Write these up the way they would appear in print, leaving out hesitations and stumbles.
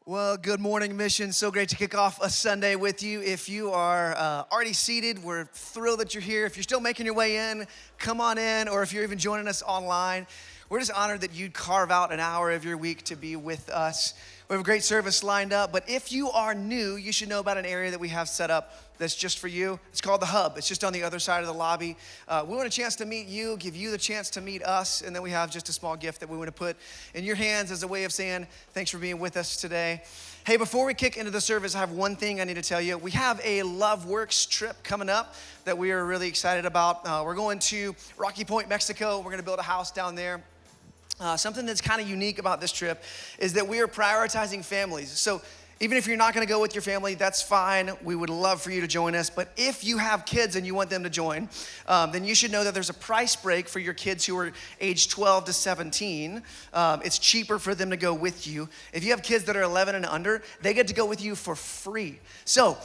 Well, good morning, Mission. So great to kick off a Sunday with you. If you are already seated, we're thrilled that you're here. If you're still making your way in, come on in. Or if you're even joining us online, we're just honored that you'd carve out an hour of your week to be with us. We have a great service lined up, but if you are new, you should know about an area that we have set up that's just for you. It's called The Hub. It's just on the other side of the lobby. We want a chance to meet you, give you the chance to meet us, and then we have just a small gift that we want to put in your hands as a way of saying thanks for being with us today. Hey, before we kick into the service, I have one thing I need to tell you. We have a Love Works trip coming up that we are really excited about. We're going to Rocky Point, Mexico. We're going to build a house down there. Something that's kind of unique about this trip is that we are prioritizing families. So even if you're not going to go with your family, that's fine. We would love for you to join us. But if you have kids and you want them to join, then you should know that there's a price break for your kids who are age 12 to 17. It's cheaper for them to go with you. If you have kids that are 11 and under, they get to go with you for free. So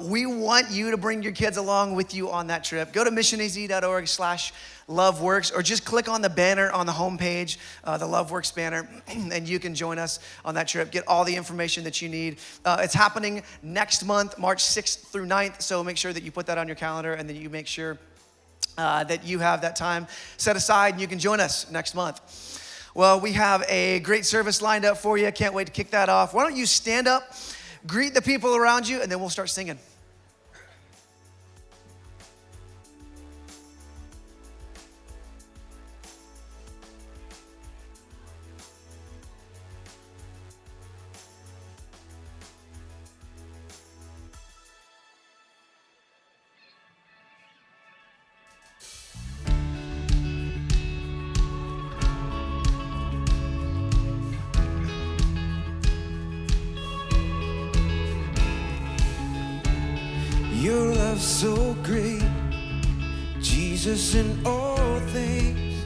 we want you to bring your kids along with you on that trip. Go to missionaz.org/LoveWorks, or just click on the banner on the homepage, the LoveWorks banner, and you can join us on that trip. Get all the information that you need. It's happening next month, March 6th through 9th, so make sure that you put that on your calendar and then you make sure that you have that time set aside and you can join us next month. Well, we have a great service lined up for you. Can't wait to kick that off. Why don't you stand up, greet the people around you, and then we'll start singing. Your love's so great, Jesus, in all things.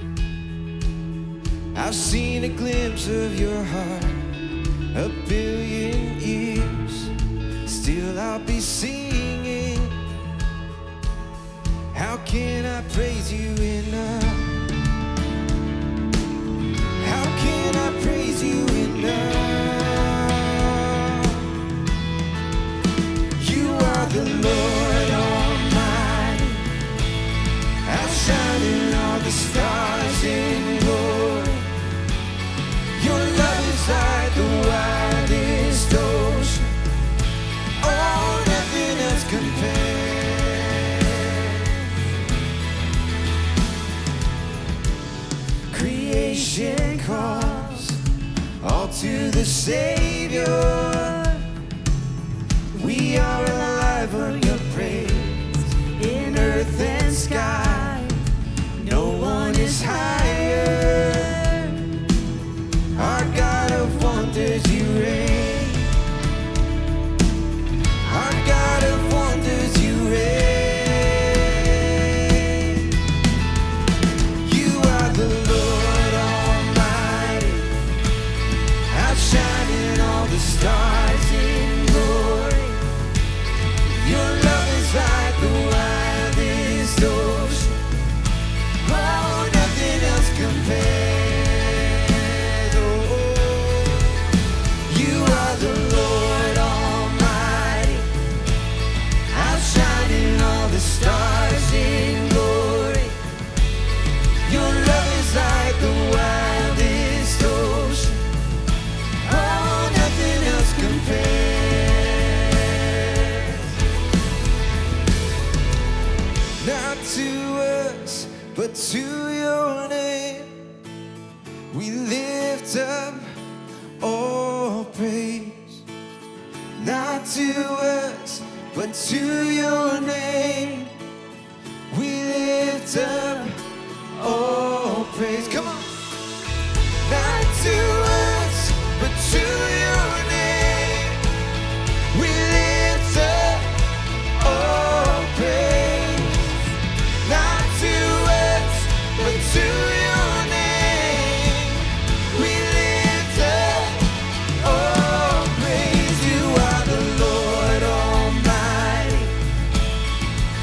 I've seen a glimpse of your heart a billion years. Still I'll be singing. How can I praise you enough? How can I praise you enough? You are the Lord Almighty, outshining all the stars in glory. Your love is like the wildest ocean. Oh, nothing else compares. Creation calls all to the Savior. We are alive on your praise, in earth and sky. No one is higher. Our God of wonders, you reign. Our God of wonders, you reign. You are the Lord Almighty, outshining all the stars in glory. Your love is like the wildest ocean. Oh, nothing else compares. Oh, you are the Lord Almighty, outshining all the stars in glory. Your love is like the wildest ocean. Oh, nothing else compares. Not to us, but to your name, we lift up all praise. Not to us, but to your name, we lift up all praise. Come on. Not to us, but to your name, we lift up all praise. Not to us, but to your name, we lift up all praise. You are the Lord Almighty,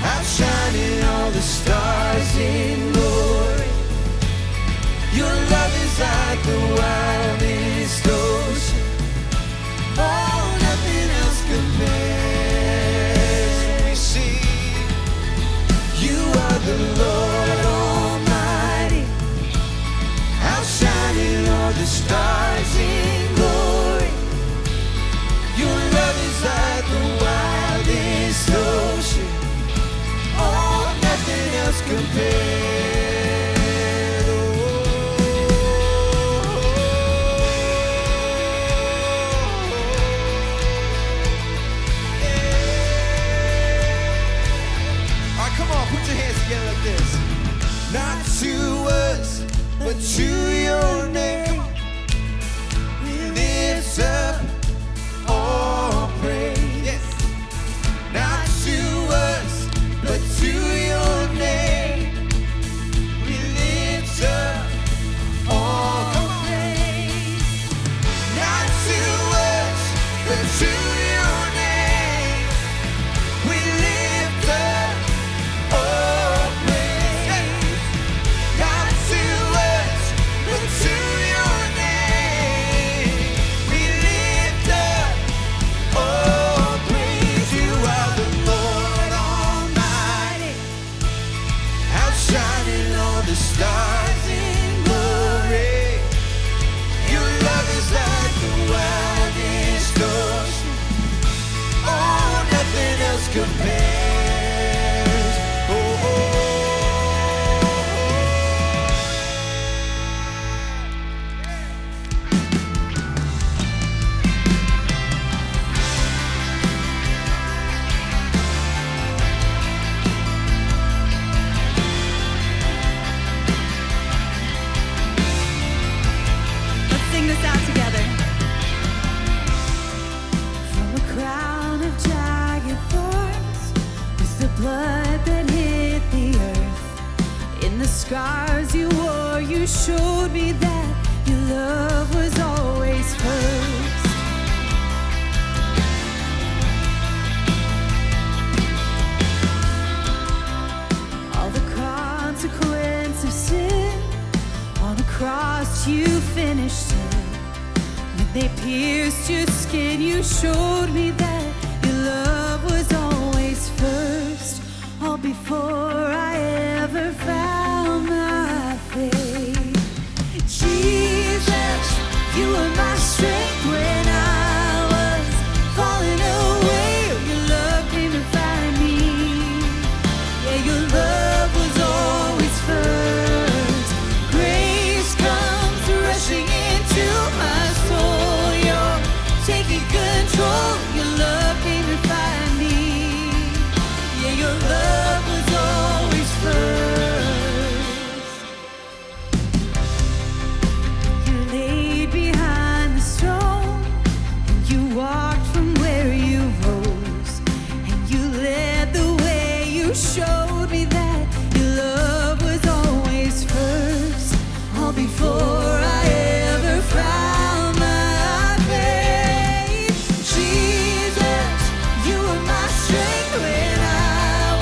outshining all the stars in glory. to your name we lift up, oh praise. Not to us, but to your name we lift up, oh praise. You are the Lord Almighty, outshining all the stars in glory. Your love is like the wildest ocean. Oh, nothing else compares. Oh, oh, Let's sing this out together. From a crown of jagged thorns, with the blood that hit the earth, in the scars you wore, you showed me that your love was always first. All the consequence of sin, on the cross you finished it. When they pierced your skin, you showed me that your love was always first. All before I ever found my faith. Jesus, you were my strength when I was falling away. Your love came to find me. Yeah, your love was always first. Grace comes rushing into my soul. You're taking control. Your love came to find me. Yeah, your love was always first. You laid behind the stone, and you walked from where you rose, and you led the way. You showed me that your love was always first. All before I ever found my faith. Jesus, you were my strength when I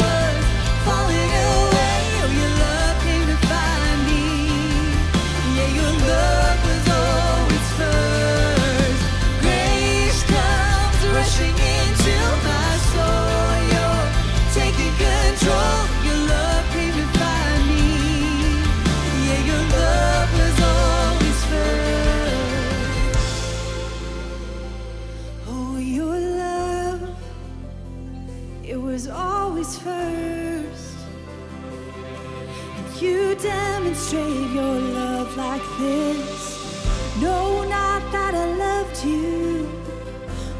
was falling away. Oh, your love came to find me. Yeah, your love was always first. Grace comes rushing into my soul. You're taking control. Your love came to find me. Yeah, your love was always first. Oh, your love, it was always first. And you demonstrate your love like this. No, not that I loved you,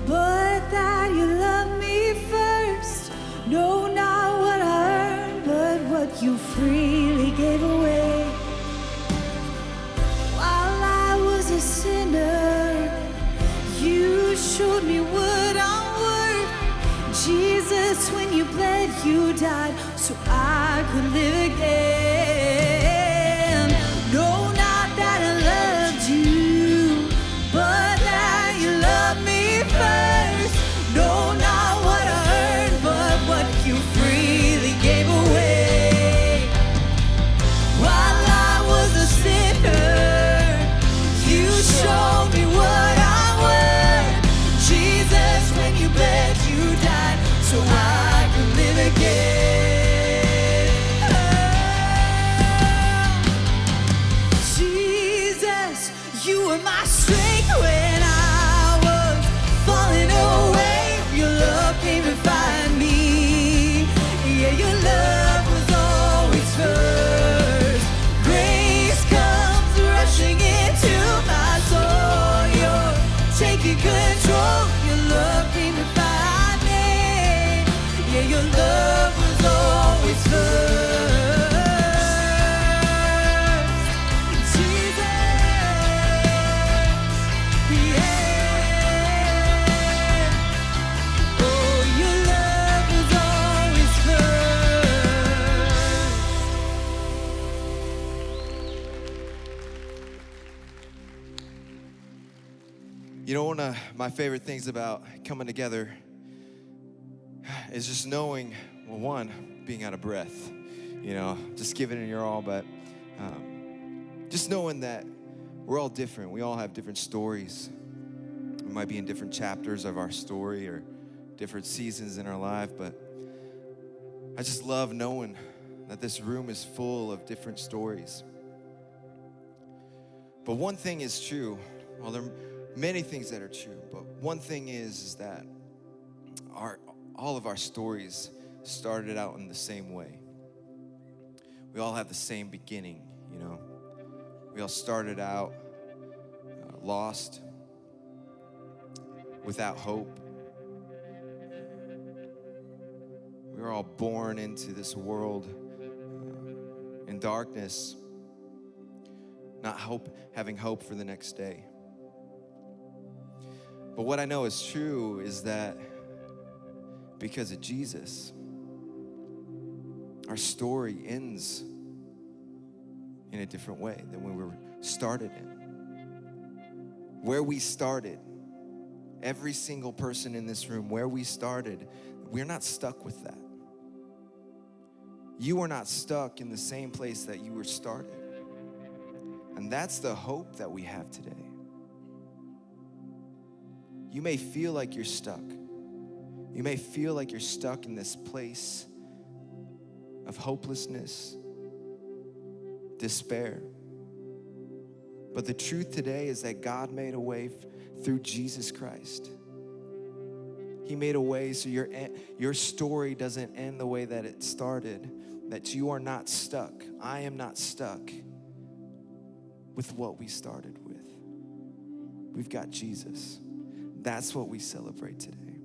but that you loved me first. No, not what I earned, but what you freely gave away. While I was a sinner, you showed me what I'm worth. Jesus, when you bled, you died so I could live again. No, not that I loved you, but that you loved me first. No, not what I earned, but what you freely gave away. While I was a sinner, you showed me what I'm worth. Jesus, when you bled, you died so I could live again. Jesus, you were my strength when I was falling away. Your love came to find me. Yeah, your love was always first. Grace comes rushing into my soul. You're taking control. Your love came to find me. Yeah, your love was always first. Jesus, yeah. Oh, your love was always first. You know, one one of my favorite things about coming together is just knowing, well, one, being out of breath, just giving it your all, but just knowing that we're all different. We all have different stories. We might be in different chapters of our story or different seasons in our life, but I just love knowing that this room is full of different stories. But one thing is true. Well, there are many things that are true, but one thing is that all of our stories started out in the same way. We all have the same beginning, We all started out lost, without hope. We were all born into this world in darkness, not having hope for the next day. But what I know is true is that because of Jesus, our story ends in a different way than we were started in. Where we started, every single person in this room, where we started, we're not stuck with that. You are not stuck in the same place that you were started. And that's the hope that we have today. You may feel like you're stuck. You may feel like you're stuck in this place of hopelessness, despair. But the truth today is that God made a way through Jesus Christ. He made a way so your story doesn't end the way that it started, that you are not stuck. I am not stuck with what we started with. We've got Jesus. That's what we celebrate today.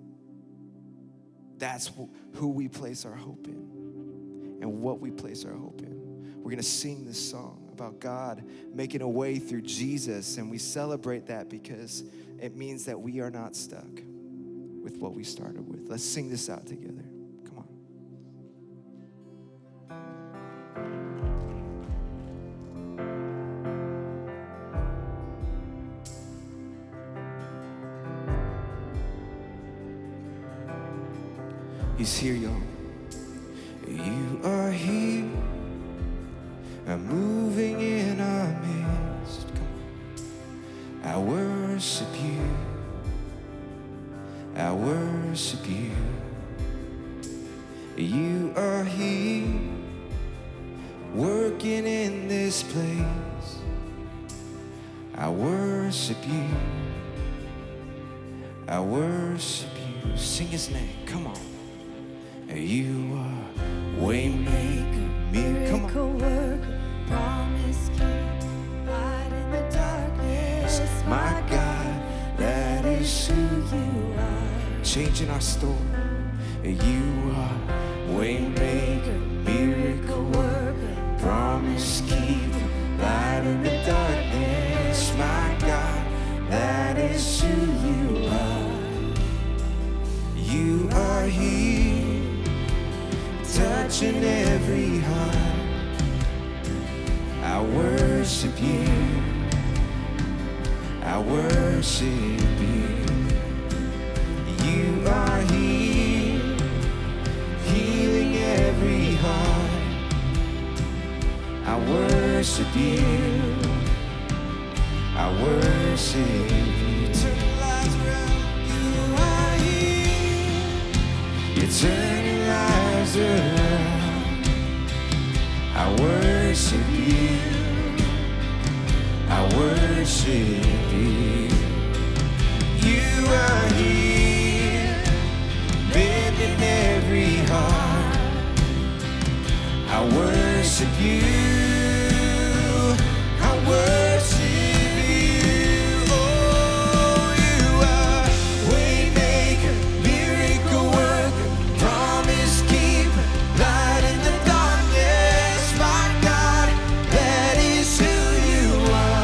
That's who we place our hope in and what we place our hope in. We're going to sing this song about God making a way through Jesus, and we celebrate that because it means that we are not stuck with what we started with. Let's sing this out together. Come on. He's here, y'all. You are here, I'm moving in our midst. Come on. I worship you, I worship you. You are here, working in this place. I worship you, I worship you. Sing his name, come on. You are waymaker, miracle worker, promise keeper, light in the darkness. my God, that is who you are. changing our story. You are waymaker, miracle worker, promise keeper, light in the darkness. My God, that is who you are. You are here, touching every heart. I worship you, I worship you. You are here, healing every heart. I worship you, I worship you. Turn lives around. You are here, you're turning lives around. I worship you, I worship you. You are here, bending every heart. I worship you, I worship you. Oh, you are waymaker, miracle worker, promise keeper, light in the darkness. My God, that is who you are.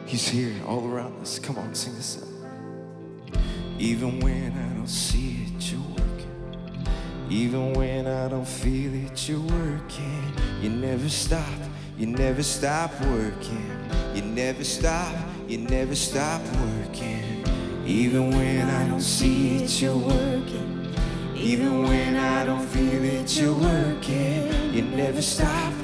He's here all around us. Come on, sing this out. Even when I don't see it, you're working. Even when I don't feel it, you're working. You never stop working. You never stop working. Even when I don't see it, you're working. Even when I don't feel it, you're working. You never stop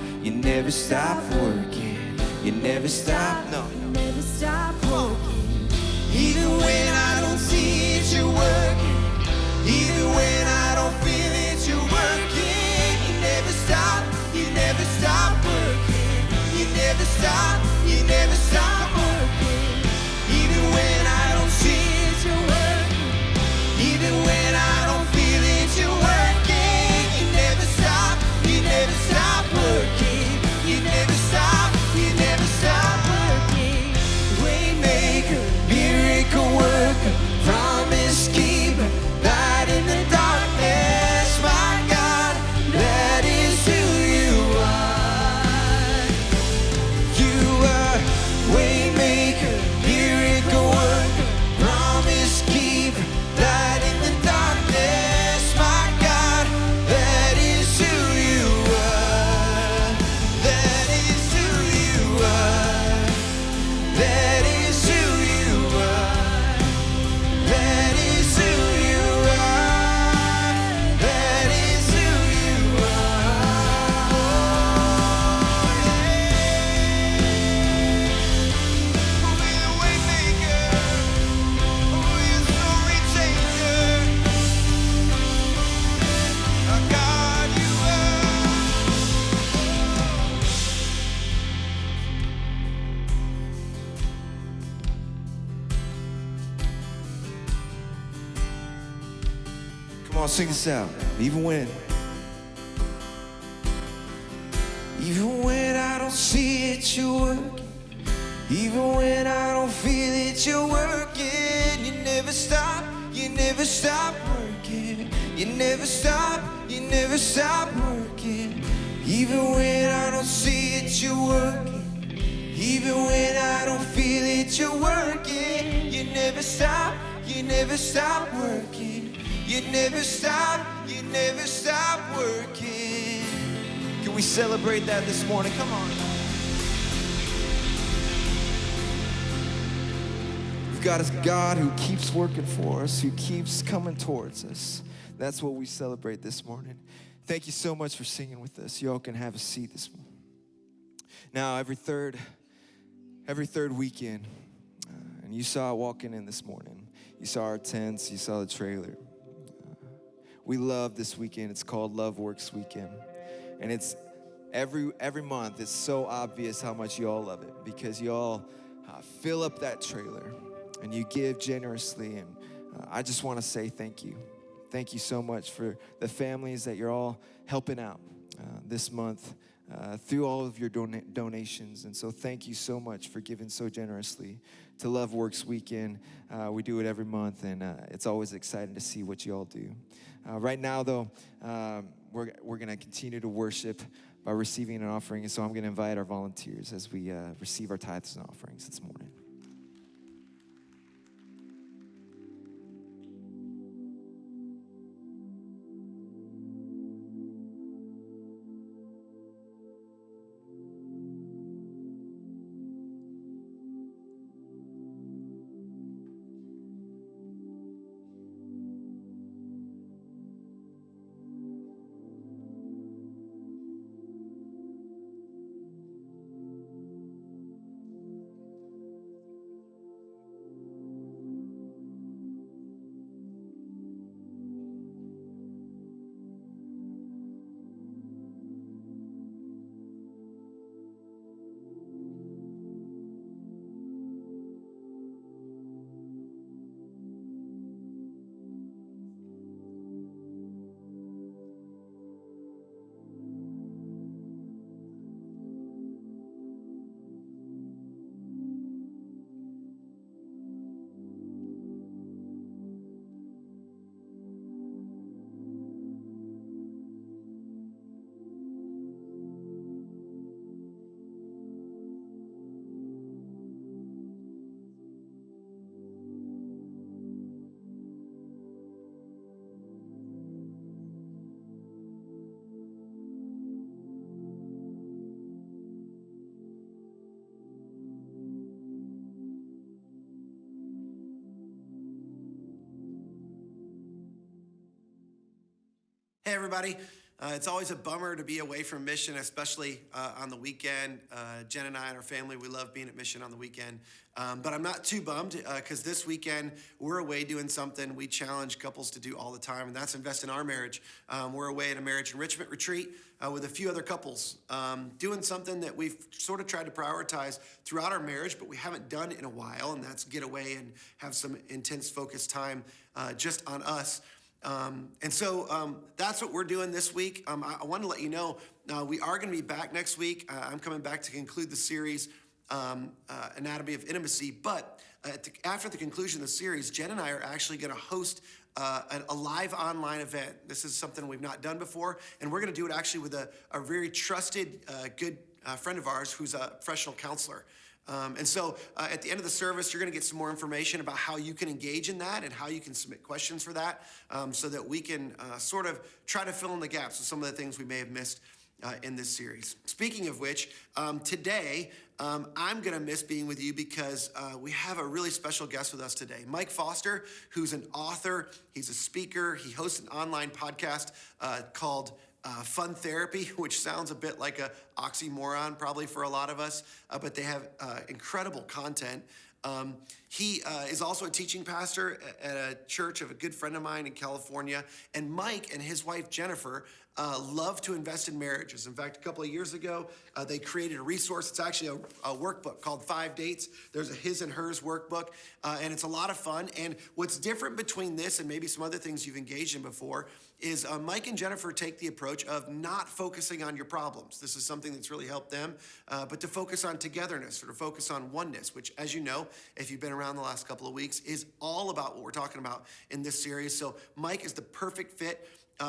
working. You never stop, no. Never stop working. Even when I don't see it, you're working. Even when I don't feel it, you're working. You never stop working. You never stop working. Even when I don't see it, you're working. Even when I don't feel it, you're working. You never stop working. You never stop working. Waymaker, miracle worker, promise keeper, light in the darkness, my God, that is who you are. You are waymaker, miracle worker, promise keeper, light in the darkness, my God, that is who you are. That is who you are. That is who you are. That is who you are. That is who you are. Oh, you're the waymaker. Oh, you're the story changer. Our God, you are. Come on, sing this out. Even when I don't see it, you're working. Even when I don't feel it, you're working. You never stop working. You never stop working. Even when I don't see it, you're working. Even when I don't feel it, you're working. You never stop working. You never stop working. Can we celebrate that this morning? Come on. We've got a God who keeps working for us, who keeps coming towards us. That's what we celebrate this morning. Thank you so much for singing with us. You all can have a seat this morning. Now, every third weekend, and you saw it walking in this morning. You saw our tents, you saw the trailer. We love this weekend. It's called Love Works Weekend. And it's every month. It's so obvious how much you all love it because you all fill up that trailer and you give generously. And I just want to say thank you. Thank you so much for the families that you're all helping out this month through all of your donations. And so thank you so much for giving so generously to Love Works Weekend. We do it every month, and it's always exciting to see what you all do. Right now, though, we're going to continue to worship by receiving an offering. And so I'm going to invite our volunteers as we receive our tithes and offerings this morning. Hey, everybody. It's always a bummer to be away from Mission, especially on the weekend. Jen and I and our family, we love being at Mission on the weekend. But I'm not too bummed because this weekend we're away doing something we challenge couples to do all the time, and that's invest in our marriage. We're away at a marriage enrichment retreat with a few other couples, doing something that we've sort of tried to prioritize throughout our marriage, but we haven't done in a while, and that's get away and have some intense focused time just on us. And so that's what we're doing this week. I wanted to let you know we are going to be back next week. I'm coming back to conclude the series, Anatomy of Intimacy. But after the conclusion of the series, Jen and I are actually going to host a live online event. This is something we've not done before, and we're going to do it actually with a very trusted, good friend of ours who's a professional counselor. And so at the end of the service, you're going to get some more information about how you can engage in that and how you can submit questions for that so that we can sort of try to fill in the gaps with some of the things we may have missed in this series. Speaking of which, today I'm going to miss being with you because we have a really special guest with us today. Mike Foster, who's an author, he's a speaker, he hosts an online podcast called Fun Therapy, which sounds a bit like a oxymoron probably for a lot of us, but they have incredible content. He is also a teaching pastor at a church of a good friend of mine in California. And Mike and his wife, Jennifer, love to invest in marriages. In fact, a couple of years ago, they created a resource. It's actually a workbook called 5 Dates. There's a his and hers workbook, and it's a lot of fun. And what's different between this and maybe some other things you've engaged in before is Mike and Jennifer take the approach of not focusing on your problems. This is something that's really helped them, but to focus on togetherness or to focus on oneness, which, as you know, if you've been around the last couple of weeks, is all about what we're talking about in this series. So Mike is the perfect fit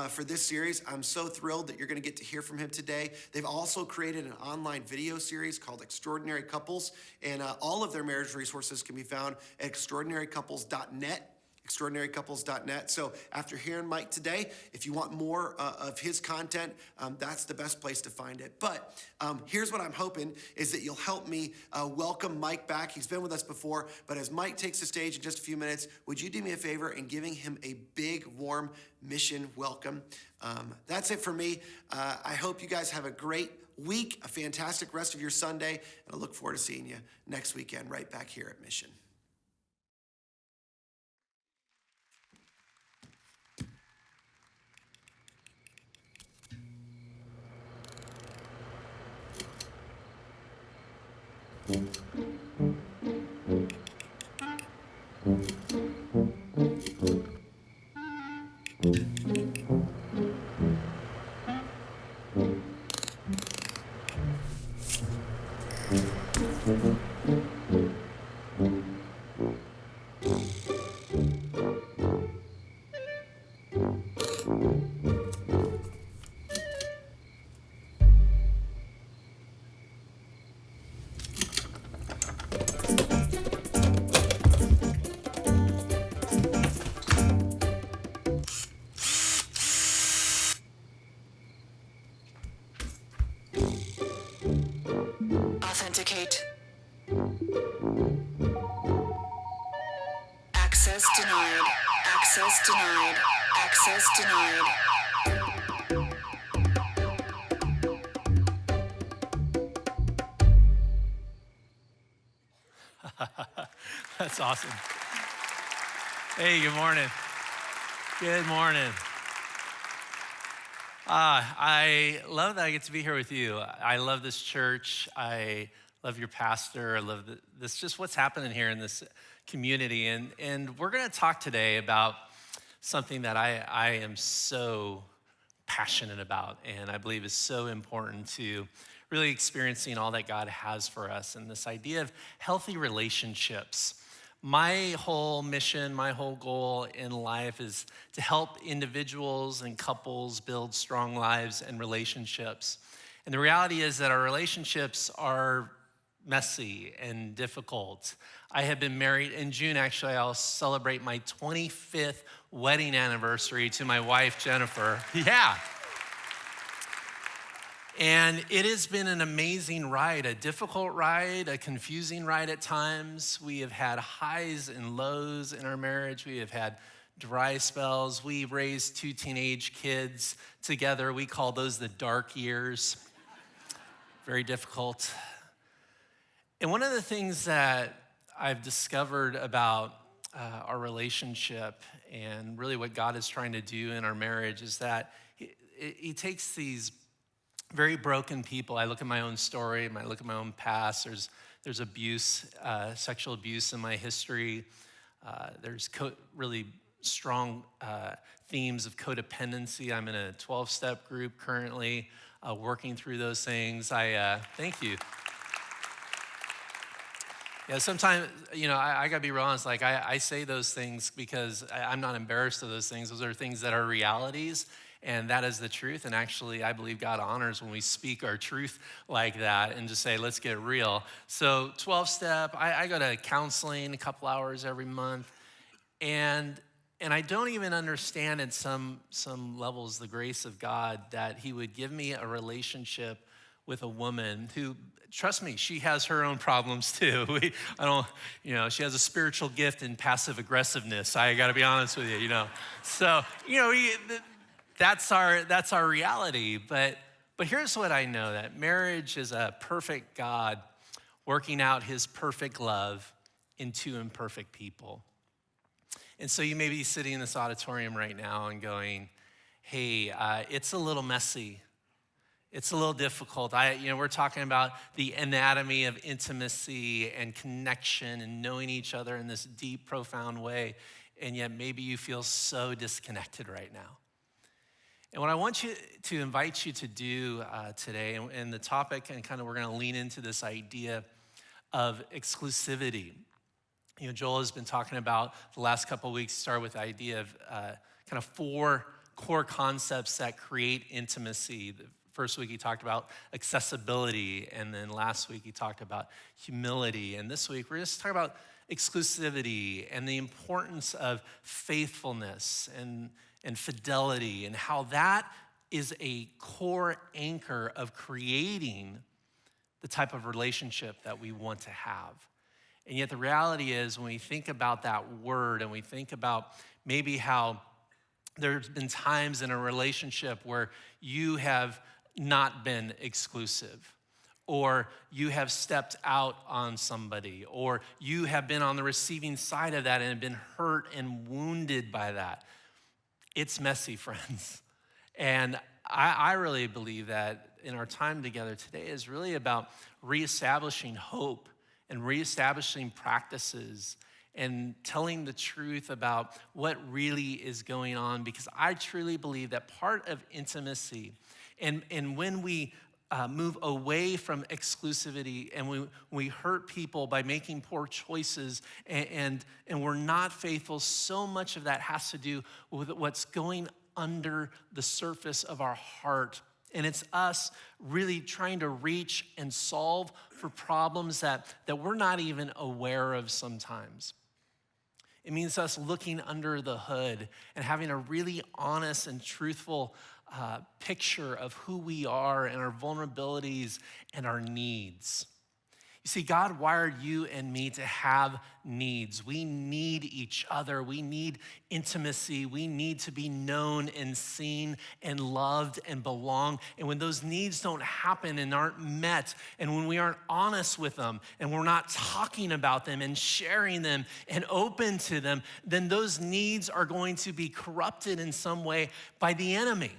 for this series. I'm so thrilled that you're going to get to hear from him today. They've also created an online video series called Extraordinary Couples, and all of their marriage resources can be found at extraordinarycouples.net. extraordinarycouples.net. So after hearing Mike today, if you want more of his content, that's the best place to find it. But here's what I'm hoping is that you'll help me welcome Mike back. He's been with us before, but as Mike takes the stage in just a few minutes, would you do me a favor in giving him a big, warm Mission welcome? That's it for me. I hope you guys have a great week, a fantastic rest of your Sunday, and I look forward to seeing you next weekend right back here at Mission. Authenticate. Access denied. Access denied. Access denied. That's awesome. Hey, good morning. Good morning. I love that I get to be here with you. I love this church. I love your pastor. I love this, just what's happening here in this community. And we're going to talk today about something that I am so passionate about and I believe is so important to really experiencing all that God has for us, and this idea of healthy relationships. My whole mission, my whole goal in life is to help individuals and couples build strong lives and relationships. And the reality is that our relationships are messy and difficult. I have been married in June. Actually, I'll celebrate my 25th wedding anniversary to my wife, Jennifer. Yeah. And it has been an amazing ride, a difficult ride, a confusing ride at times. We have had highs and lows in our marriage. We have had dry spells. We raised 2 teenage kids together. We call those the dark years. Very difficult. And one of the things that I've discovered about our relationship and really what God is trying to do in our marriage is that he takes these very broken people. I look at my own story, I look at my own past. There's abuse, sexual abuse in my history. There's really strong themes of codependency. I'm in a 12-step group currently, working through those things. Thank you. Yeah, sometimes, I gotta be real honest, like I say those things because I'm not embarrassed of those things. Those are things that are realities, and that is the truth. And actually, I believe God honors when we speak our truth like that and just say, let's get real. So 12-step, I go to counseling a couple hours every month, and I don't even understand at some levels the grace of God that he would give me a relationship with a woman who, trust me, she has her own problems too. She has a spiritual gift in passive aggressiveness. I gotta be honest with you, So, that's our reality. But here's what I know, that marriage is a perfect God working out his perfect love in 2 imperfect people. And so you may be sitting in this auditorium right now and going, hey, it's a little messy. It's a little difficult. We're talking about the anatomy of intimacy and connection and knowing each other in this deep, profound way, and yet maybe you feel so disconnected right now. And what I want to invite you to do today, and the topic, and kind of we're gonna lean into this idea of exclusivity. Joel has been talking about the last couple of weeks, start with the idea of kind of 4 core concepts that create intimacy. The first week he talked about accessibility, and then last week he talked about humility. And this week we're just talking about exclusivity and the importance of faithfulness and fidelity, and how that is a core anchor of creating the type of relationship that we want to have. And yet the reality is, when we think about that word and we think about maybe how there's been times in a relationship where you have not been exclusive, or you have stepped out on somebody, or you have been on the receiving side of that and have been hurt and wounded by that. It's messy, friends. And I really believe that in our time together today is really about reestablishing hope and reestablishing practices and telling the truth about what really is going on, because I truly believe that part of intimacy, and when we move away from exclusivity and we hurt people by making poor choices and we're not faithful, so much of that has to do with what's going under the surface of our heart. And it's us really trying to reach and solve for problems that we're not even aware of sometimes. It means us looking under the hood and having a really honest and truthful picture of who we are and our vulnerabilities and our needs. You see, God wired you and me to have needs. We need each other. We need intimacy. We need to be known and seen and loved and belong. And when those needs don't happen and aren't met, and when we aren't honest with them and we're not talking about them and sharing them and open to them, then those needs are going to be corrupted in some way by the enemy.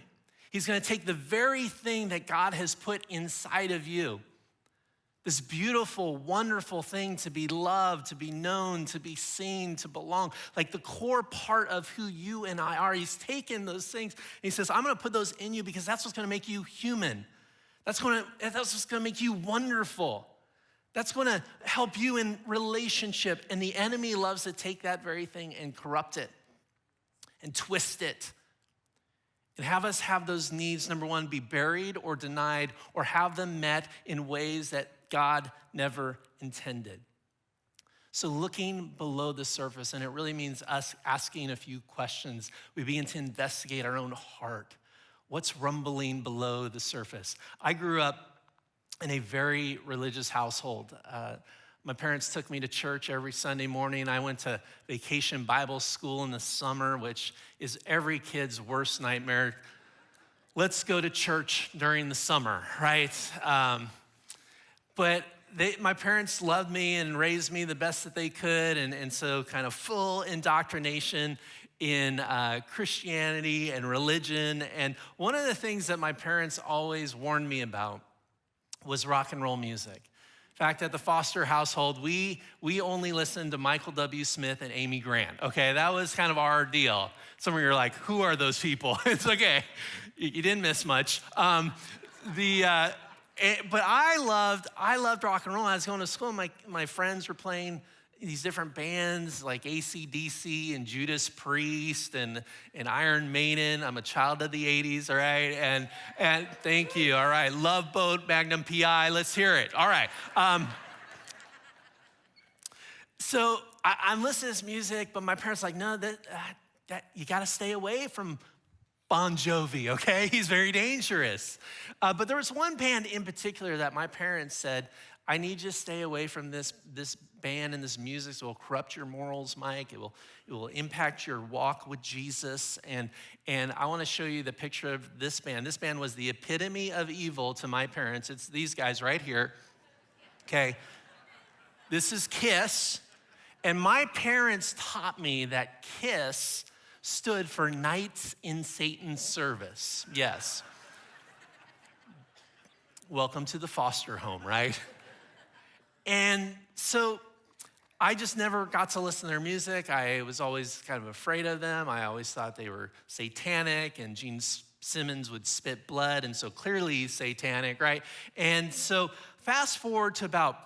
He's going to take the very thing that God has put inside of you, this beautiful, wonderful thing to be loved, to be known, to be seen, to belong, like the core part of who you and I are. He's taken those things and he says, I'm gonna put those in you because that's what's gonna make you human. That's what's gonna make you wonderful. That's gonna help you in relationship. And the enemy loves to take that very thing and corrupt it and twist it and have us have those needs, number one, be buried or denied, or have them met in ways that God never intended. So looking below the surface, and it really means us asking a few questions. We begin to investigate our own heart. What's rumbling below the surface? I grew up in a very religious household. My parents took me to church every Sunday morning. I went to vacation Bible school in the summer, which is every kid's worst nightmare. Let's go to church during the summer, right? But my parents loved me and raised me the best that they could, and so kind of full indoctrination in Christianity and religion. And one of the things that my parents always warned me about was rock and roll music. In fact, at the Foster household, we only listened to Michael W. Smith and Amy Grant, okay? That was kind of our deal. Some of you are like, who are those people? It's okay, you didn't miss much. But I loved rock and roll. I was going to school, my friends were playing these different bands like AC/DC and Judas Priest and Iron Maiden. I'm a child of the 80s, all right? And thank you, all right. Love Boat, Magnum PI, let's hear it, all right. So I'm listening to this music, but my parents are like, no, that you gotta stay away from Bon Jovi, okay? He's very dangerous. But there was one band in particular that my parents said, I need you to stay away from this band and this music. It will corrupt your morals, Mike. It will impact your walk with Jesus. And I want to show you the picture of this band. This band was the epitome of evil to my parents. It's these guys right here. Okay. This is Kiss. And my parents taught me that Kiss stood for Knights in Satan's Service. Yes. Welcome to the foster home, right? And so I just never got to listen to their music. I was always kind of afraid of them. I always thought they were satanic, and Gene Simmons would spit blood, and so clearly he's satanic, right? And so fast forward to about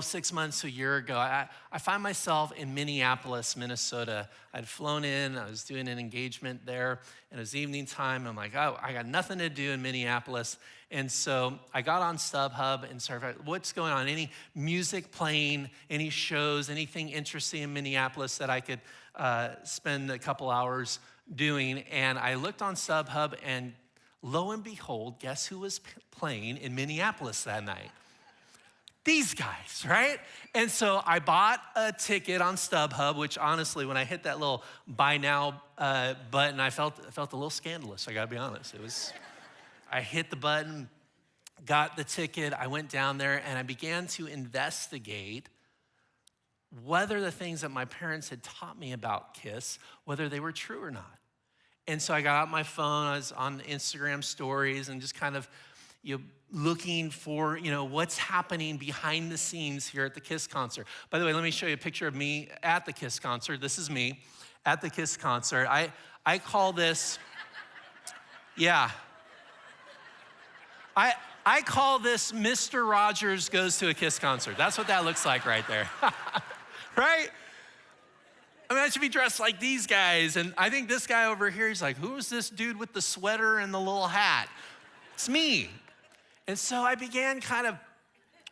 6 months to a year ago, I find myself in Minneapolis, Minnesota. I'd flown in, I was doing an engagement there, and it was evening time. I'm like, oh, I got nothing to do in Minneapolis. And so I got on StubHub and started, what's going on? Any music playing, any shows, anything interesting in Minneapolis that I could spend a couple hours doing? And I looked on StubHub, and lo and behold, guess who was playing in Minneapolis that night? These guys, right? And so I bought a ticket on StubHub, which honestly, when I hit that little buy now button, I felt a little scandalous, I gotta be honest. I hit the button, got the ticket, I went down there, and I began to investigate whether the things that my parents had taught me about Kiss, whether they were true or not. And so I got out my phone, I was on Instagram stories and just kind of looking for, what's happening behind the scenes here at the Kiss concert. By the way, let me show you a picture of me at the Kiss concert. This is me at the Kiss concert. I call this, I call this Mr. Rogers Goes to a Kiss concert. That's what that looks like right there, right? I mean, I should be dressed like these guys. And I think this guy over here, he's like, who's this dude with the sweater and the little hat? It's me. And so I began kind of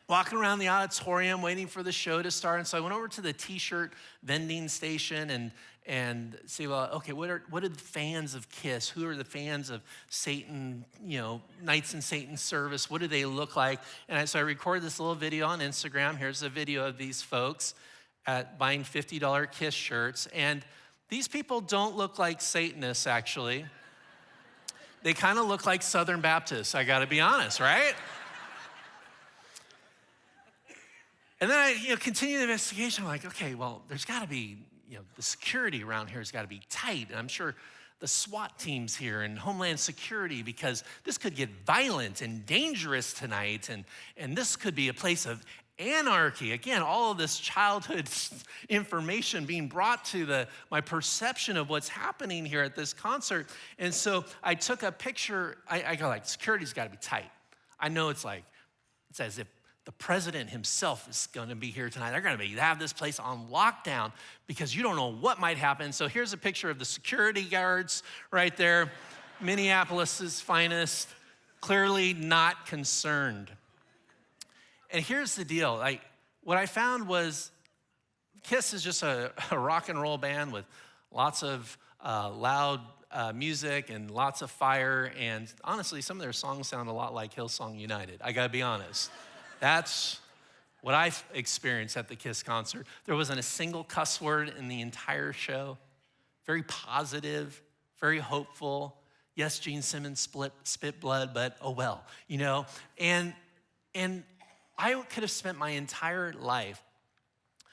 walking around the auditorium waiting for the show to start. And so I went over to the t-shirt vending station and see, well, okay, what are the fans of Kiss? Who are the fans of Satan, Knights in Satan's Service? What do they look like? And so I recorded this little video on Instagram. Here's a video of these folks buying $50 Kiss shirts. And these people don't look like Satanists, actually. They kind of look like Southern Baptists, I gotta be honest, right? And then I continue the investigation. I'm like, okay, well, there's gotta be, the security around here has gotta be tight. And I'm sure the SWAT team's here and Homeland Security, because this could get violent and dangerous tonight. And this could be a place of anarchy. Again, all of this childhood information being brought to my perception of what's happening here at this concert. And so I took a picture. I go like, security's got to be tight. I know it's as if the president himself is going to be here tonight. They're going to have this place on lockdown because you don't know what might happen. So here's a picture of the security guards right there. Minneapolis's finest, clearly not concerned. And here's the deal, what I found was Kiss is just a rock and roll band with lots of loud music and lots of fire, and honestly, some of their songs sound a lot like Hillsong United, I gotta be honest. That's what I experienced at the Kiss concert, there wasn't a single cuss word in the entire show. Very positive, very hopeful. Yes, Gene Simmons spit blood, but oh well, you know? And I could have spent my entire life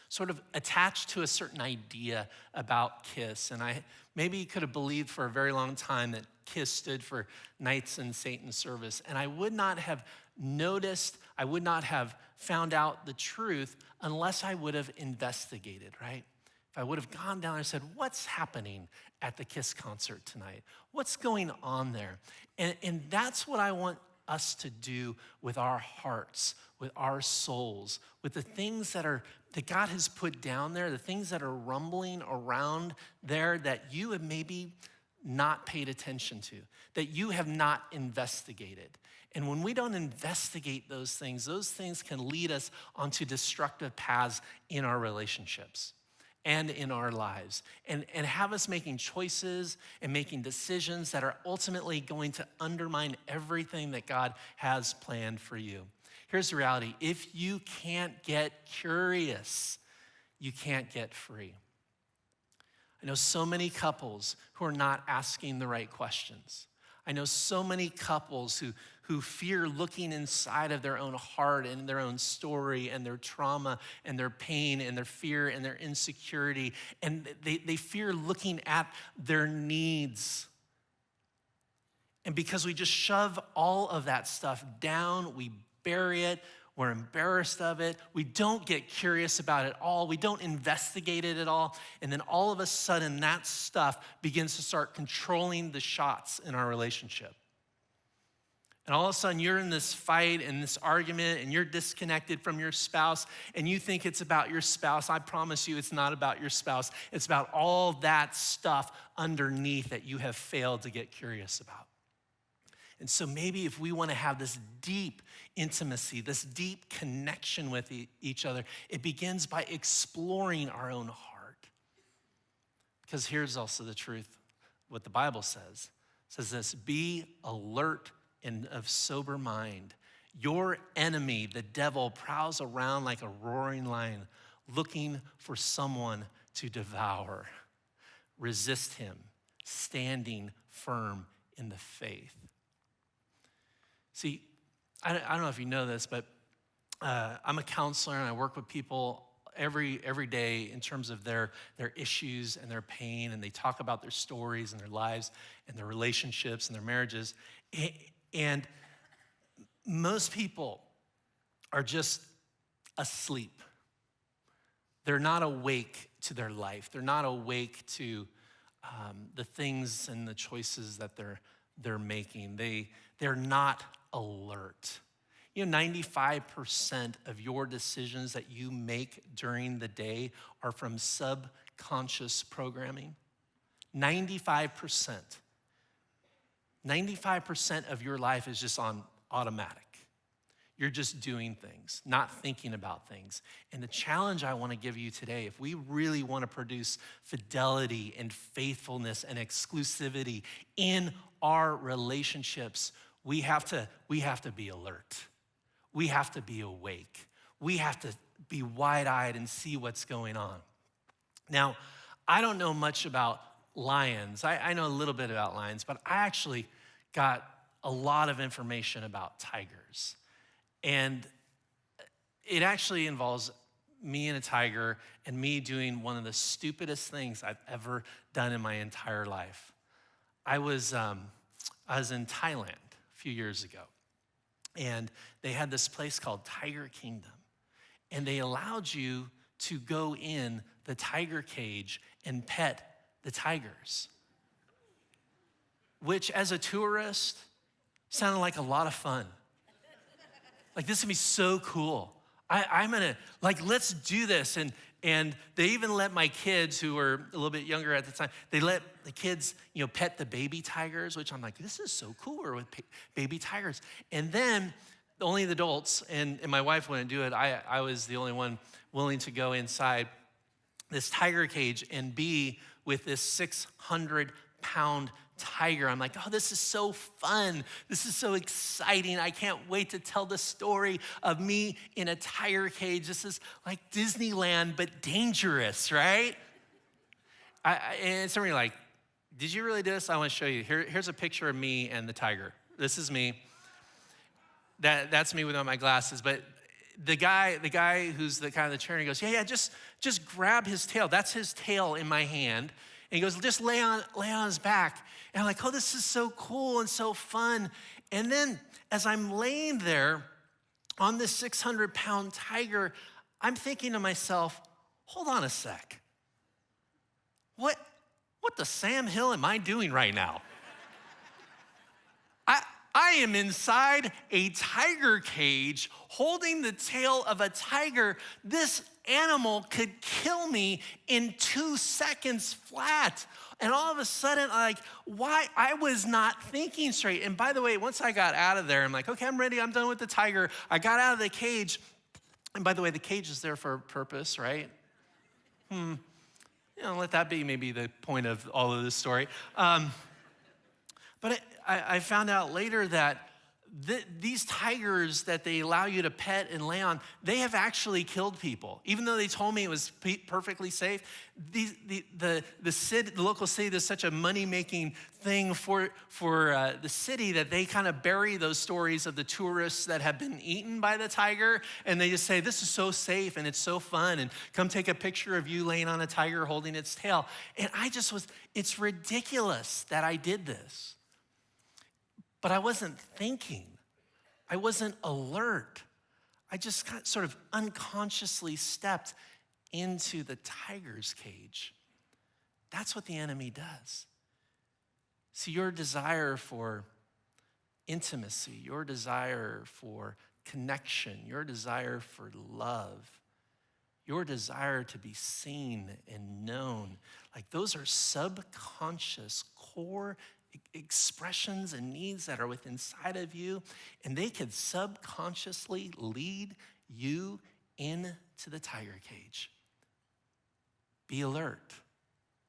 sort of attached to a certain idea about KISS. And I maybe could have believed for a very long time that KISS stood for Knights in Satan's Service. And I would not have noticed, I would not have found out the truth unless I would have investigated, right? If I would have gone down and said, what's happening at the KISS concert tonight? What's going on there? And that's what I want us to do with our hearts, with our souls, with the things that God has put down there, the things that are rumbling around there that you have maybe not paid attention to, that you have not investigated. And when we don't investigate those things can lead us onto destructive paths in our relationships and in our lives, and have us making choices and making decisions that are ultimately going to undermine everything that God has planned for you. Here's the reality. If you can't get curious, you can't get free. I know so many couples who are not asking the right questions. I know so many couples who fear looking inside of their own heart and their own story and their trauma and their pain and their fear and their insecurity. And they fear looking at their needs. And because we just shove all of that stuff down, we bury it, we're embarrassed of it, we don't get curious about it all, we don't investigate it at all, and then all of a sudden that stuff begins to start controlling the shots in our relationship. And all of a sudden you're in this fight and this argument and you're disconnected from your spouse and you think it's about your spouse. I promise you it's not about your spouse. It's about all that stuff underneath that you have failed to get curious about. And so maybe if we want to have this deep intimacy, this deep connection with each other, it begins by exploring our own heart. Because here's also the truth, what the Bible says. It says this, be alert and of sober mind. Your enemy, the devil, prowls around like a roaring lion, looking for someone to devour. Resist him, standing firm in the faith. See, I don't know if you know this, but I'm a counselor and I work with people every day in terms of their issues and their pain, and they talk about their stories and their lives and their relationships and their marriages. And most people are just asleep. They're not awake to their life. They're not awake to the things and the choices that they're making. They're not alert. You know, 95% of your decisions that you make during the day are from subconscious programming. 95%. 95% of your life is just on automatic. You're just doing things, not thinking about things. And the challenge I want to give you today, if we really want to produce fidelity and faithfulness and exclusivity in our relationships, we have to be alert. We have to be awake. We have to be wide-eyed and see what's going on. Now, I don't know much about lions. I know a little bit about lions, but I actually got a lot of information about tigers. And it actually involves me and a tiger and me doing one of the stupidest things I've ever done in my entire life. I was in Thailand a few years ago, and they had this place called Tiger Kingdom, and they allowed you to go in the tiger cage and pet the tigers, which as a tourist sounded like a lot of fun. Like, this is gonna be so cool. I'm gonna, let's do this. And they even let my kids, who were a little bit younger at the time, they let the kids, pet the baby tigers, which I'm like, this is so cool, we're with baby tigers. And then only the adults, and my wife wouldn't do it. I was the only one willing to go inside this tiger cage and be with this 600-pound tiger. I'm like, oh, this is so fun. This is so exciting. I can't wait to tell the story of me in a tiger cage. This is like Disneyland, but dangerous, right? And some of you are like, did you really do this? I want to show you. Here's a picture of me and the tiger. This is me. That's me without my glasses. But the guy who's the kind of the trainer goes, yeah, just grab his tail. That's his tail in my hand. And he goes, just lay on his back. And I'm like, oh, this is so cool and so fun. And then as I'm laying there on this 600-pound tiger, I'm thinking to myself, hold on a sec. What the Sam Hill am I doing right now? I am inside a tiger cage holding the tail of a tiger. This animal could kill me in 2 seconds flat. And all of a sudden, why? I was not thinking straight. And by the way, once I got out of there, I'm like, okay, I'm ready. I'm done with the tiger. I got out of the cage. And by the way, the cage is there for a purpose, right? Let that be maybe the point of all of this story. But I found out later that these tigers that they allow you to pet and lay on, they have actually killed people. Even though they told me it was perfectly safe, the local city, there's such a money-making thing for the city that they kind of bury those stories of the tourists that have been eaten by the tiger, and they just say, this is so safe and it's so fun, and come take a picture of you laying on a tiger holding its tail. And it's ridiculous that I did this. But I wasn't thinking. I wasn't alert. I just sort of unconsciously stepped into the tiger's cage. That's what the enemy does. See, your desire for intimacy, your desire for connection, your desire for love, your desire to be seen and known, like those are subconscious core expressions and needs that are within inside of you, and they could subconsciously lead you into the tiger cage. Be alert,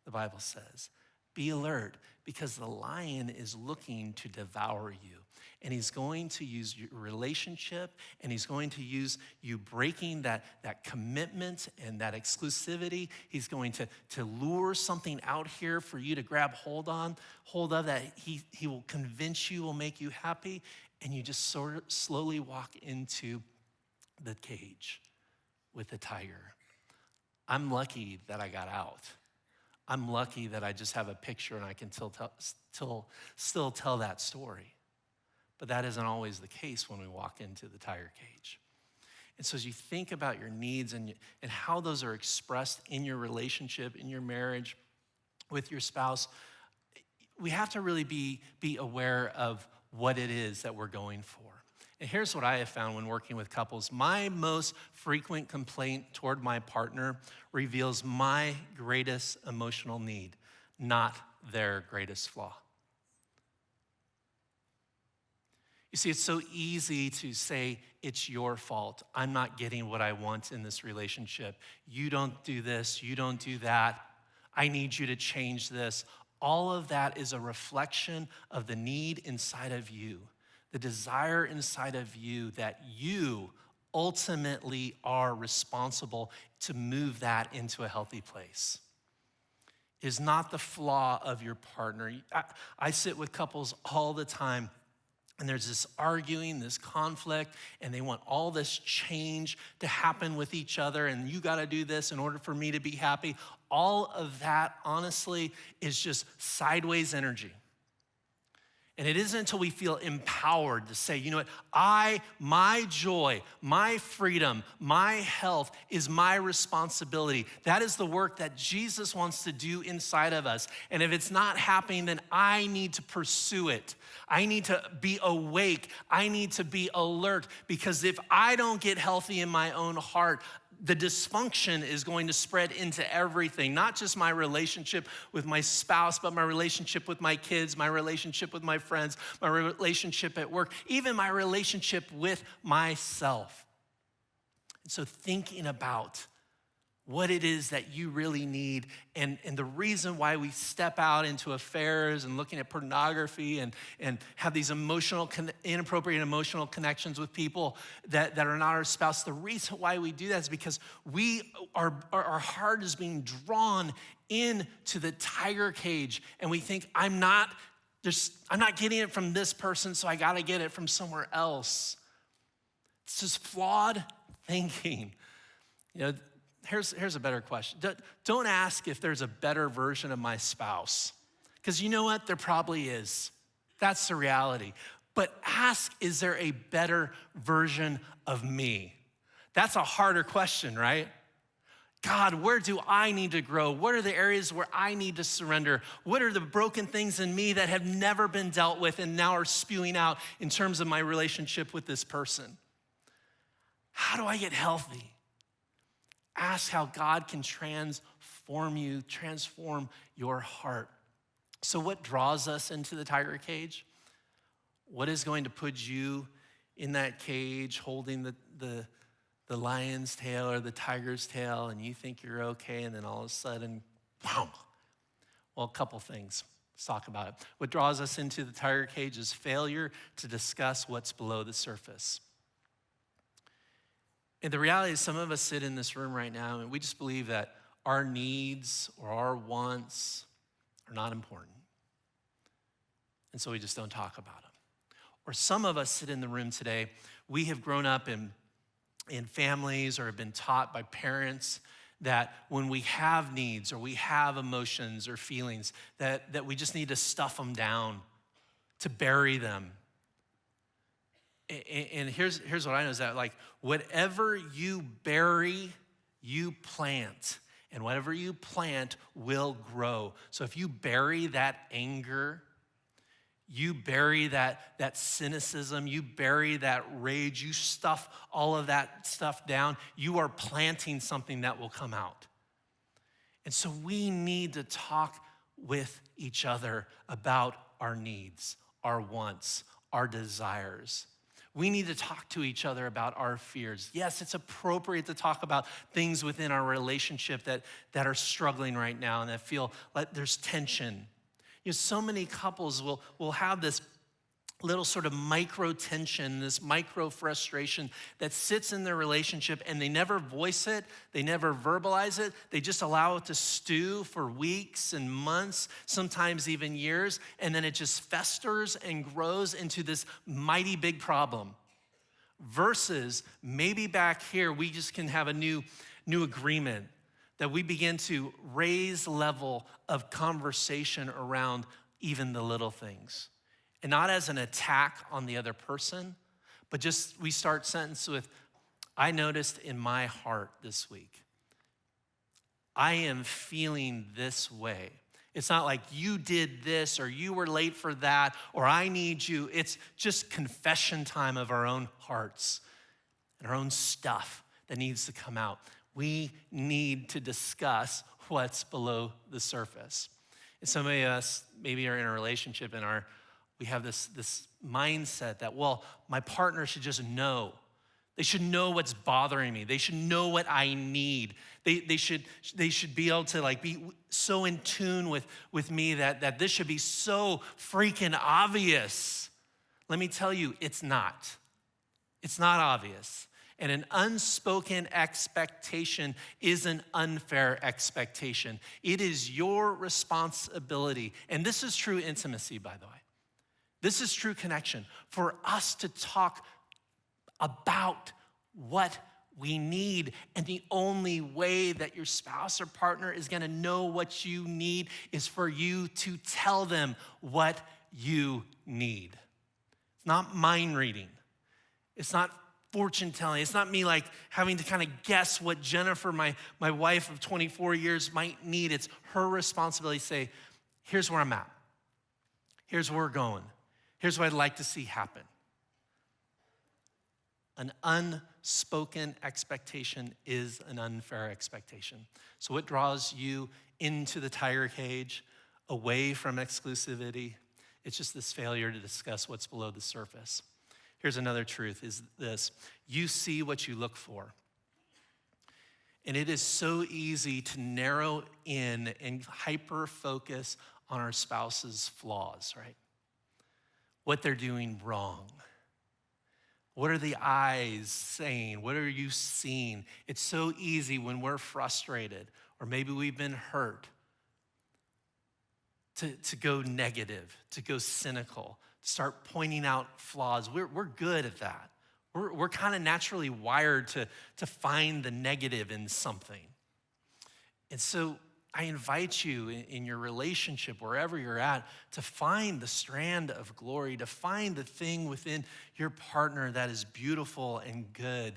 the Bible says. Be alert, because the lion is looking to devour you. And he's going to use your relationship, and he's going to use you breaking that commitment and that exclusivity. He's going to lure something out here for you to grab hold of that he will convince you will make you happy, and you just sort of slowly walk into the cage with the tiger. I'm lucky that I got out. I'm lucky that I just have a picture and I can still tell that story. But that isn't always the case when we walk into the tiger cage. And so as you think about your needs and how those are expressed in your relationship, in your marriage, with your spouse, we have to really be aware of what it is that we're going for. And here's what I have found when working with couples. My most frequent complaint toward my partner reveals my greatest emotional need, not their greatest flaw. You see, it's so easy to say, it's your fault. I'm not getting what I want in this relationship. You don't do this, you don't do that. I need you to change this. All of that is a reflection of the need inside of you, the desire inside of you that you ultimately are responsible to move that into a healthy place. It is not the flaw of your partner. I sit with couples all the time, and there's this arguing, this conflict, and they want all this change to happen with each other, and you gotta do this in order for me to be happy. All of that, honestly, is just sideways energy. And it isn't until we feel empowered to say, you know what, my joy, my freedom, my health is my responsibility. That is the work that Jesus wants to do inside of us. And if it's not happening, then I need to pursue it. I need to be awake. I need to be alert, because if I don't get healthy in my own heart, the dysfunction is going to spread into everything, not just my relationship with my spouse, but my relationship with my kids, my relationship with my friends, my relationship at work, even my relationship with myself. And so thinking about what it is that you really need. And the reason why we step out into affairs and looking at pornography and have these inappropriate emotional connections with people that are not our spouse, the reason why we do that is because our heart is being drawn into the tiger cage, and we think, I'm not getting it from this person, so I gotta get it from somewhere else. It's just flawed thinking. Here's a better question. Don't ask if there's a better version of my spouse, because you know what? There probably is. That's the reality. But ask, is there a better version of me? That's a harder question, right? God, where do I need to grow? What are the areas where I need to surrender? What are the broken things in me that have never been dealt with and now are spewing out in terms of my relationship with this person? How do I get healthy? Ask how God can transform your heart. So what draws us into the tiger cage? What is going to put you in that cage holding the lion's tail or the tiger's tail, and you think you're okay, and then all of a sudden, boom. Well, a couple things. Let's talk about it. What draws us into the tiger cage is failure to discuss what's below the surface. And the reality is some of us sit in this room right now and we just believe that our needs or our wants are not important. And so we just don't talk about them. Or some of us sit in the room today, we have grown up in families or have been taught by parents that when we have needs or we have emotions or feelings, that we just need to stuff them down, to bury them. And here's what I know is that, like, whatever you bury, you plant. And whatever you plant will grow. So if you bury that anger, you bury that cynicism, you bury that rage, you stuff all of that stuff down, you are planting something that will come out. And so we need to talk with each other about our needs, our wants, our desires. We need to talk to each other about our fears. Yes, it's appropriate to talk about things within our relationship that are struggling right now and that feel like there's tension. So many couples will have this little sort of micro tension, this micro frustration that sits in their relationship, and they never voice it, they never verbalize it, they just allow it to stew for weeks and months, sometimes even years, and then it just festers and grows into this mighty big problem. Versus maybe back here, we just can have a new agreement that we begin to raise level of conversation around even the little things. And not as an attack on the other person, but just we start sentence with, I noticed in my heart this week, I am feeling this way. It's not like you did this or you were late for that or I need you. It's just confession time of our own hearts and our own stuff that needs to come out. We need to discuss what's below the surface. And some of us maybe are in a relationship and we have this mindset that, well, my partner should just know. They should know what's bothering me. They should know what I need. They should be able to be so in tune with me that this should be so freaking obvious. Let me tell you, it's not. It's not obvious. And an unspoken expectation is an unfair expectation. It is your responsibility. And this is true intimacy, by the way. This is true connection. For us to talk about what we need. And the only way that your spouse or partner is gonna know what you need is for you to tell them what you need. It's not mind reading. It's not fortune telling. It's not me having to kind of guess what Jennifer, my wife of 24 years, might need. It's her responsibility to say, here's where I'm at. Here's where we're going. Here's what I'd like to see happen. An unspoken expectation is an unfair expectation. So what draws you into the tiger cage, away from exclusivity? It's just this failure to discuss what's below the surface. Here's another truth, is this: you see what you look for. And it is so easy to narrow in and hyper focus on our spouse's flaws, right? What they're doing wrong. What are the eyes saying? What are you seeing? It's so easy when we're frustrated or maybe we've been hurt to go negative, to go cynical, to start pointing out flaws. We're good at that. We're kind of naturally wired to find the negative in something. And so I invite you in your relationship, wherever you're at, to find the strand of glory, to find the thing within your partner that is beautiful and good.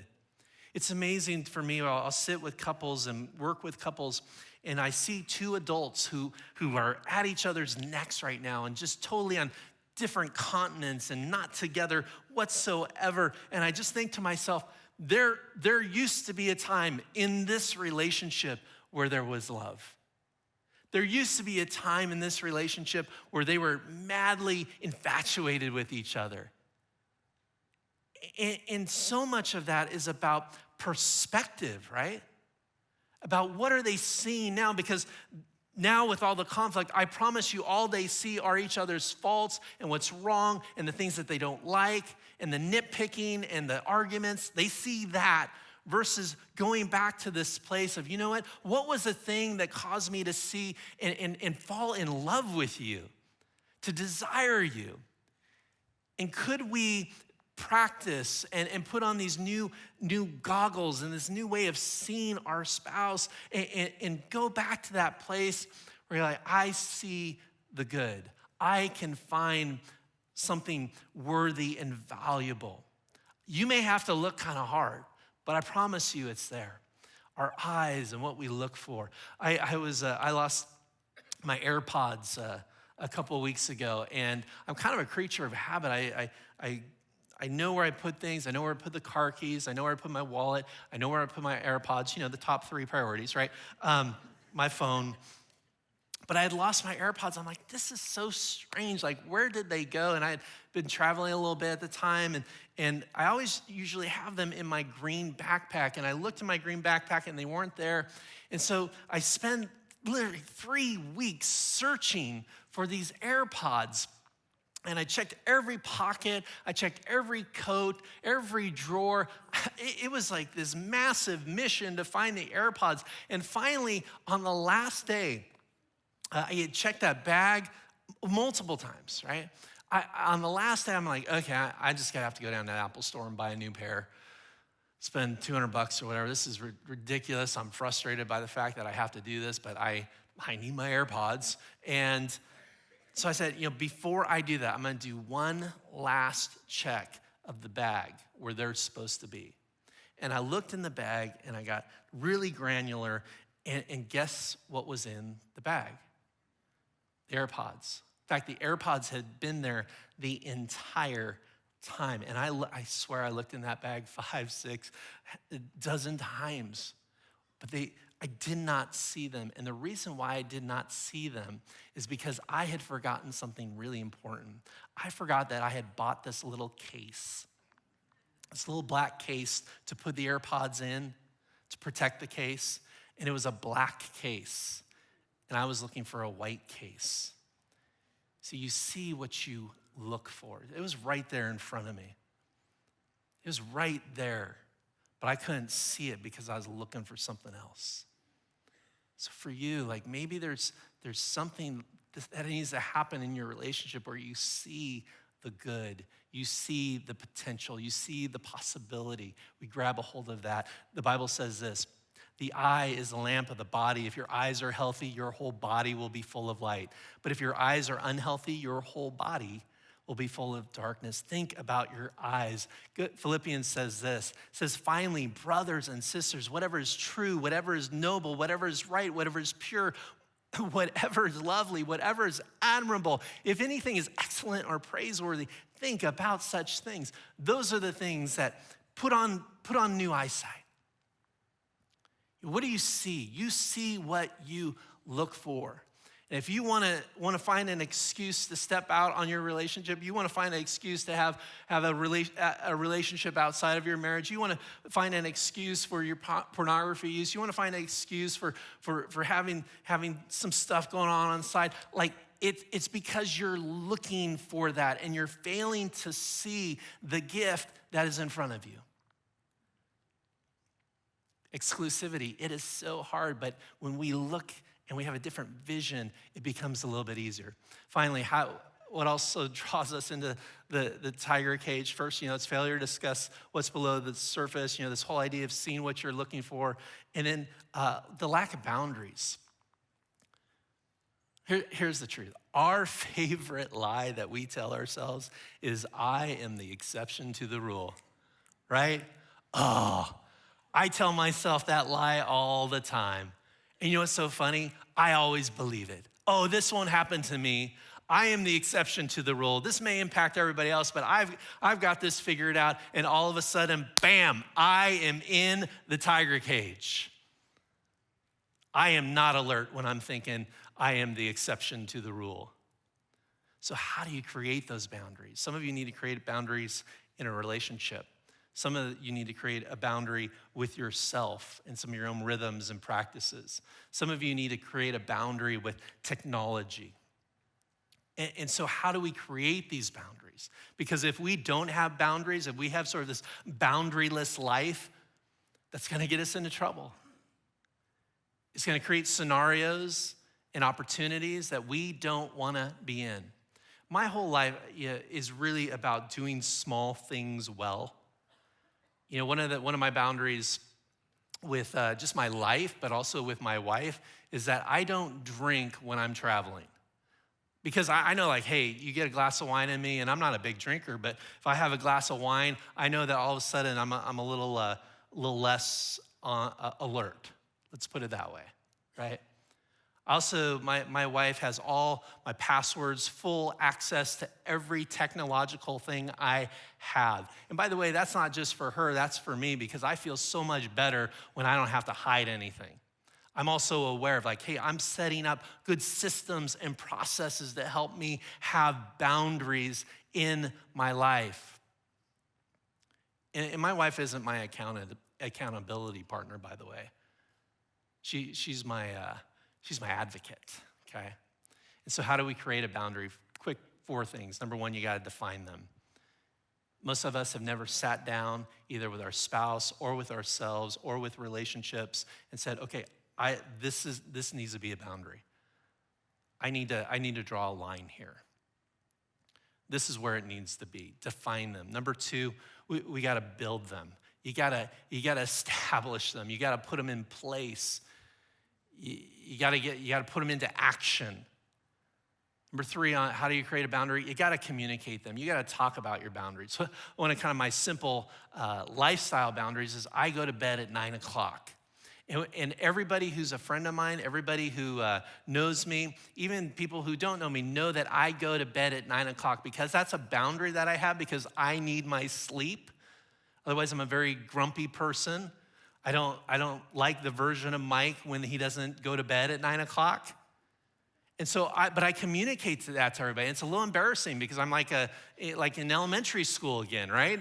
It's amazing for me. I'll sit with couples and work with couples, and I see two adults who are at each other's necks right now and just totally on different continents and not together whatsoever. And I just think to myself, there used to be a time in this relationship where there was love. There used to be a time in this relationship where they were madly infatuated with each other. And so much of that is about perspective, right? About what are they seeing now? Because now with all the conflict, I promise you all they see are each other's faults and what's wrong and the things that they don't like and the nitpicking and the arguments. They see that versus going back to this place of, you know what was the thing that caused me to see and fall in love with you, to desire you? And could we practice and put on these new goggles and this new way of seeing our spouse and go back to that place where you're like, I see the good. I can find something worthy and valuable. You may have to look kind of hard, but I promise you it's there. Our eyes and what we look for. I lost my AirPods a couple of weeks ago, and I'm kind of a creature of habit. I know where I put things. I know where I put the car keys. I know where I put my wallet. I know where I put my AirPods, the top 3 priorities, right? My phone. But I had lost my AirPods. I'm like, this is so strange. Like, where did they go? And I had been traveling a little bit at the time, and I always usually have them in my green backpack. And I looked in my green backpack, and they weren't there. And so I spent literally 3 weeks searching for these AirPods. And I checked every pocket, I checked every coat, every drawer. It was like this massive mission to find the AirPods. And finally, on the last day, I had checked that bag multiple times, right? On the last day, I'm like, okay, I just gotta have to go down to the Apple store and buy a new pair. Spend $200 or whatever. This is ridiculous. I'm frustrated by the fact that I have to do this, but I need my AirPods. And so I said, before I do that, I'm gonna do one last check of the bag where they're supposed to be. And I looked in the bag and I got really granular, and guess what was in the bag? The AirPods. In fact, the AirPods had been there the entire time. And I swear I looked in that bag 5, 6, a dozen times, but I did not see them. And the reason why I did not see them is because I had forgotten something really important. I forgot that I had bought this little case, this little black case to put the AirPods in to protect the case. And it was a black case. And I was looking for a white case. So you see what you look for. It was right there in front of me. It was right there. But I couldn't see it because I was looking for something else. So for you, like maybe there's something that needs to happen in your relationship where you see the good, you see the potential, you see the possibility. We grab a hold of that. The Bible says this: the eye is the lamp of the body. If your eyes are healthy, your whole body will be full of light. But if your eyes are unhealthy, your whole body will be full of darkness. Think about your eyes. Philippians says this. It says, finally, brothers and sisters, whatever is true, whatever is noble, whatever is right, whatever is pure, whatever is lovely, whatever is admirable, if anything is excellent or praiseworthy, think about such things. Those are the things that put on new eyesight. What do you see? You see what you look for. And if you want to find an excuse to step out on your relationship, you want to find an excuse to have a relationship outside of your marriage, you want to find an excuse for your pornography use, you want to find an excuse for having some stuff going on the side, like it's because you're looking for that and you're failing to see the gift that is in front of you. Exclusivity, it is so hard, but when we look and we have a different vision, it becomes a little bit easier. Finally, what also draws us into the tiger cage? First, it's failure to discuss what's below the surface, this whole idea of seeing what you're looking for, and then the lack of boundaries. Here's the truth. Our favorite lie that we tell ourselves is, I am the exception to the rule, right? I tell myself that lie all the time. And you know what's so funny? I always believe it. Oh, this won't happen to me. I am the exception to the rule. This may impact everybody else, but I've got this figured out. And all of a sudden, bam, I am in the tiger cage. I am not alert when I'm thinking I am the exception to the rule. So how do you create those boundaries? Some of you need to create boundaries in a relationship. Some of you need to create a boundary with yourself and some of your own rhythms and practices. Some of you need to create a boundary with technology. And so how do we create these boundaries? Because if we don't have boundaries, if we have sort of this boundaryless life, that's gonna get us into trouble. It's gonna create scenarios and opportunities that we don't wanna be in. My whole life is really about doing small things well. One of my boundaries with just my life, but also with my wife, is that I don't drink when I'm traveling. Because I know, hey, you get a glass of wine in me, and I'm not a big drinker, but if I have a glass of wine, I know that all of a sudden I'm a little less alert. Let's put it that way, right? Also, my wife has all my passwords, full access to every technological thing I have. And by the way, that's not just for her, that's for me, because I feel so much better when I don't have to hide anything. I'm also aware of hey, I'm setting up good systems and processes that help me have boundaries in my life. And my wife isn't my accountability partner, by the way. She's my advocate, okay? And so how do we create a boundary? Quick 4 things. Number 1, you gotta define them. Most of us have never sat down either with our spouse or with ourselves or with relationships and said, okay, this needs to be a boundary. I need to draw a line here. This is where it needs to be. Define them. Number 2, we gotta build them. You gotta establish them. You gotta put them in place. You gotta put them into action. Number 3, how do you create a boundary? You gotta communicate them. You gotta talk about your boundaries. So one of my simple lifestyle boundaries is I go to bed at 9 o'clock. And everybody who's a friend of mine, everybody who knows me, even people who don't know me, know that I go to bed at 9 o'clock because that's a boundary that I have because I need my sleep. Otherwise, I'm a very grumpy person. I don't like the version of Mike when he doesn't go to bed at 9 o'clock. And so, but I communicate that to everybody. It's a little embarrassing because I'm like in elementary school again, right?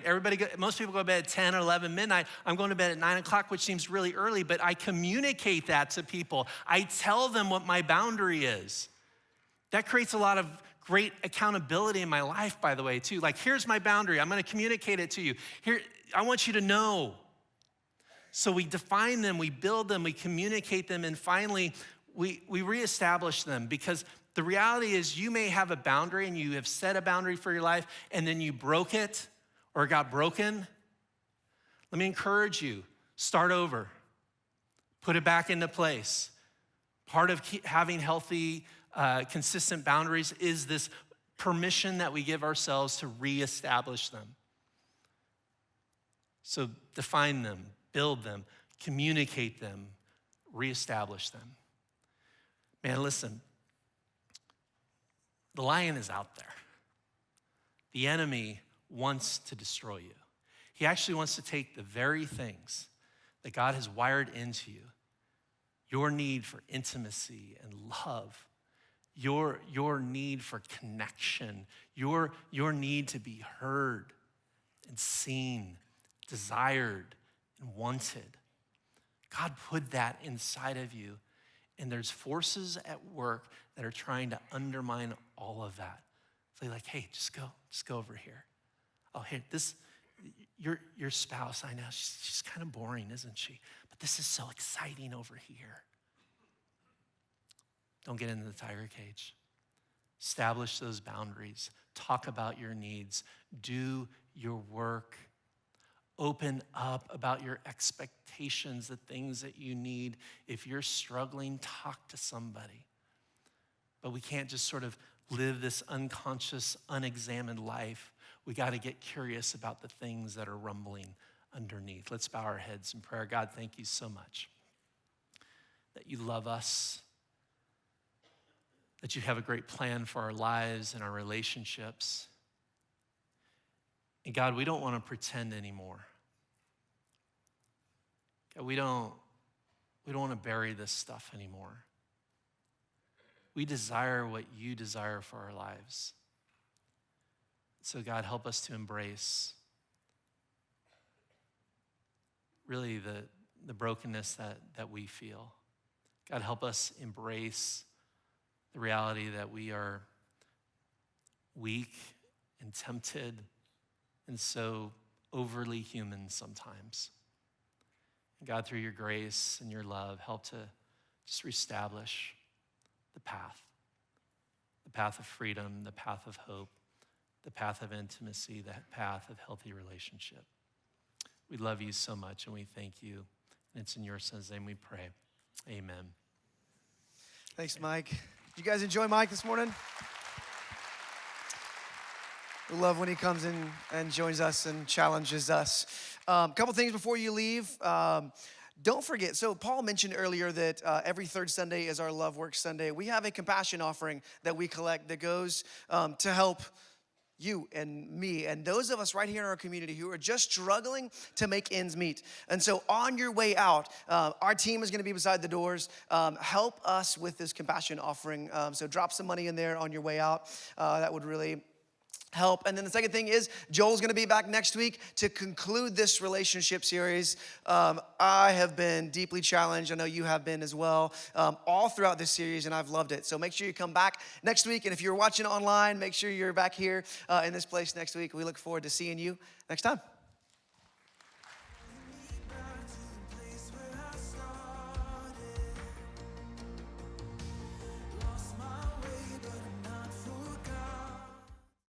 Most people go to bed at 10 or 11 midnight. I'm going to bed at 9 o'clock, which seems really early, but I communicate that to people. I tell them what my boundary is. That creates a lot of great accountability in my life, by the way, too. Here's my boundary. I'm gonna communicate it to you. Here, I want you to know. So we define them, we build them, we communicate them, and finally, we reestablish them because the reality is you may have a boundary and you have set a boundary for your life and then you broke it or it got broken. Let me encourage you, start over. Put it back into place. Part of having healthy, consistent boundaries is this permission that we give ourselves to reestablish them. So define them, build them, communicate them, reestablish them. Man, listen, the lion is out there. The enemy wants to destroy you. He actually wants to take the very things that God has wired into you, your need for intimacy and love, your need for connection, your need to be heard and seen, desired and wanted. God put that inside of you, and there's forces at work that are trying to undermine all of that. So you're like, hey, just go over here. Oh, hey, your spouse, I know, she's kind of boring, isn't she? But this is so exciting over here. Don't get into the tiger cage. Establish those boundaries. Talk about your needs. Do your work. Open up about your expectations, the things that you need. If you're struggling, talk to somebody. But we can't just sort of live this unconscious, unexamined life. We got to get curious about the things that are rumbling underneath. Let's bow our heads in prayer. God, thank you so much that you love us, that you have a great plan for our lives and our relationships. And God, we don't want to pretend anymore. God, we don't want to bury this stuff anymore. We desire what you desire for our lives. So God, help us to embrace really the brokenness that we feel. God, help us embrace the reality that we are weak and tempted and so overly human sometimes. And God, through your grace and your love, help to just reestablish the path of freedom, the path of hope, the path of intimacy, the path of healthy relationship. We love you so much and we thank you. And it's in your son's name we pray. Amen. Thanks, Mike. Did you guys enjoy Mike this morning? We love when he comes in and joins us and challenges us. Couple things before you leave. Don't forget, so Paul mentioned earlier that every third Sunday is our Love Work Sunday. We have a compassion offering that we collect that goes to help you and me and those of us right here in our community who are just struggling to make ends meet. And so on your way out, our team is going to be beside the doors. Help us with this compassion offering. So drop some money in there on your way out. That would really help. And then the second thing is Joel's going to be back next week to conclude this relationship series. I have been deeply challenged. I know you have been as well, all throughout this series, and I've loved it. So make sure you come back next week. And if you're watching online, make sure you're back here in this place next week. We look forward to seeing you next time.